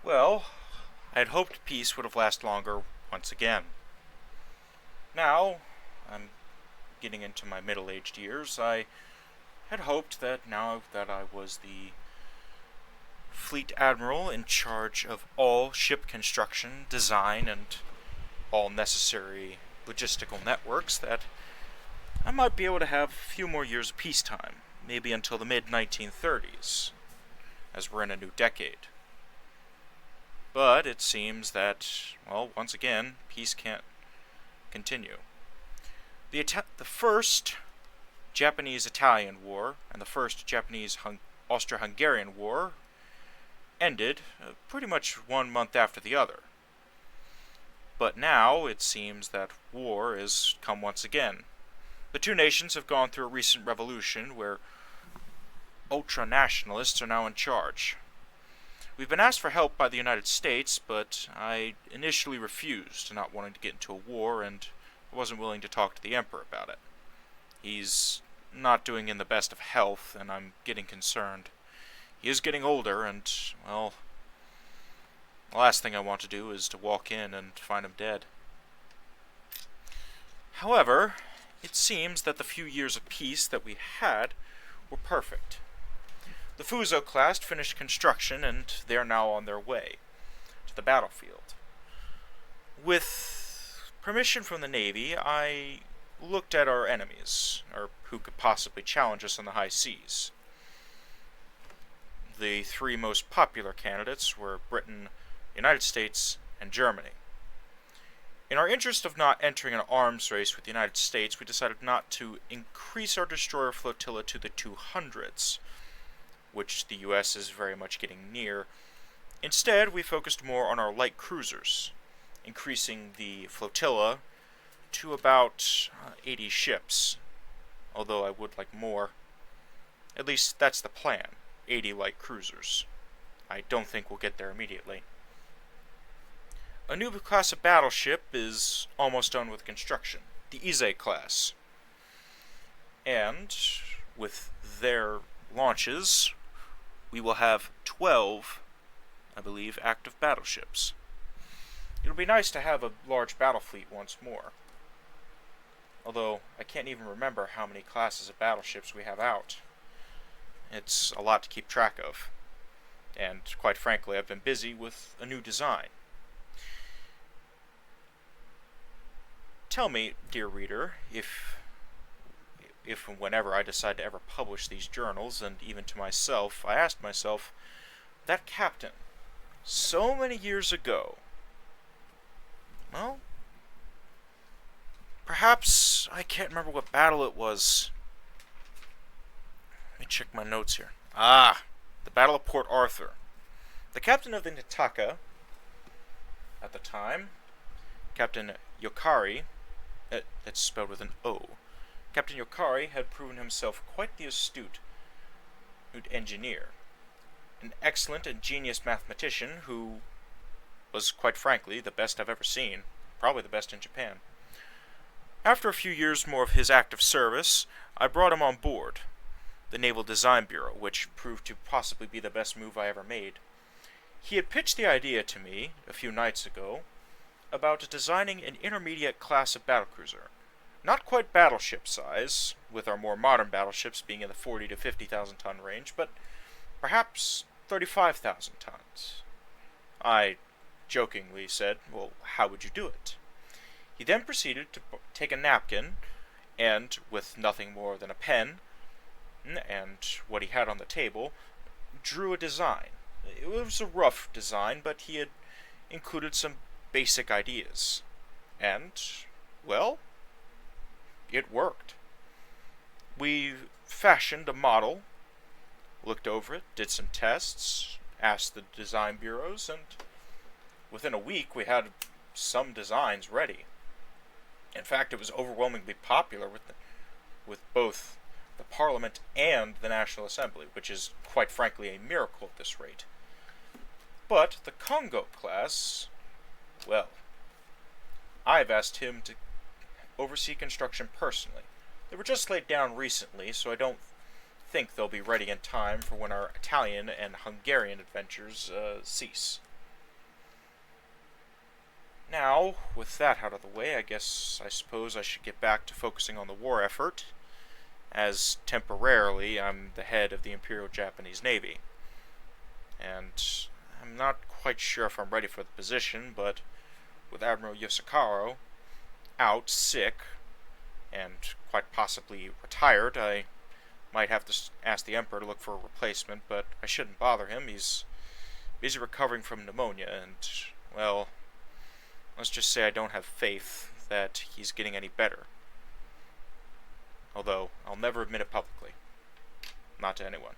Well, I had hoped peace would have lasted longer once again. Now, I'm getting into my middle-aged years. I had hoped that now that I was the Fleet Admiral in charge of all ship construction, design, and all necessary logistical networks, that I might be able to have a few more years of peacetime, maybe until the mid-1930s, as we're in a new decade. But it seems that, well, once again, peace can't continue. The first Japanese-Italian War and the first Japanese-Austro-Hungarian War ended pretty much 1 month after the other. But now it seems that war has come once again. The two nations have gone through a recent revolution where ultra-nationalists are now in charge. We've been asked for help by the United States, but I initially refused, not wanting to get into a war, and I wasn't willing to talk to the Emperor about it. He's not doing in the best of health, and I'm getting concerned. He is getting older, and, well, the last thing I want to do is to walk in and find him dead. However, it seems that the few years of peace that we had were perfect. The Fuso class finished construction, and they are now on their way to the battlefield. With permission from the Navy, I looked at our enemies, or who could possibly challenge us on the high seas. The three most popular candidates were Britain, the United States, and Germany. In our interest of not entering an arms race with the United States, we decided not to increase our destroyer flotilla to the 200s, which the US is very much getting near. Instead, we focused more on our light cruisers, increasing the flotilla to about 80 ships, although I would like more. At least that's the plan, 80 light cruisers. I don't think we'll get there immediately. A new class of battleship is almost done with construction, the Ise class. And with their launches, we will have 12, I believe, active battleships. It'll be nice to have a large battle fleet once more. Although, I can't even remember how many classes of battleships we have out. It's a lot to keep track of. And, quite frankly, I've been busy with a new design. Tell me, dear reader, if and whenever I decide to ever publish these journals, and even to myself, I asked myself, that captain, so many years ago, well, perhaps I can't remember what battle it was. Let me check my notes here. The Battle of Port Arthur. The captain of the Nataka, at the time, Captain Yokari, that's spelled with an O, Captain Yokari had proven himself quite the astute engineer, an excellent and genius mathematician who was, quite frankly, the best I've ever seen, probably the best in Japan. After a few years more of his active service, I brought him on board the Naval Design Bureau, which proved to possibly be the best move I ever made. He had pitched the idea to me, a few nights ago, about designing an intermediate class of battlecruiser. Not quite battleship size, with our more modern battleships being in the 40 to 50,000 ton range, but perhaps 35,000 tons. I jokingly said, well, how would you do it? He then proceeded to take a napkin, and, with nothing more than a pen, and what he had on the table, drew a design. It was a rough design, but he had included some basic ideas. And, well, it worked. We fashioned a model, looked over it, did some tests, asked the design bureaus, and within a week we had some designs ready. In fact, it was overwhelmingly popular with both the Parliament and the National Assembly, which is, quite frankly, a miracle at this rate. But the Congo class, well, I've asked him to oversee construction personally. They were just laid down recently, so I don't think they'll be ready in time for when our Italian and Hungarian adventures cease. Now, with that out of the way, I suppose I should get back to focusing on the war effort, as temporarily I'm the head of the Imperial Japanese Navy. And I'm not quite sure if I'm ready for the position, but with Admiral Yoshikaro out sick and quite possibly retired, I might have to ask the Emperor to look for a replacement, but I shouldn't bother him. He's busy recovering from pneumonia, and, well, let's just say I don't have faith that he's getting any better. Although, I'll never admit it publicly. Not to anyone.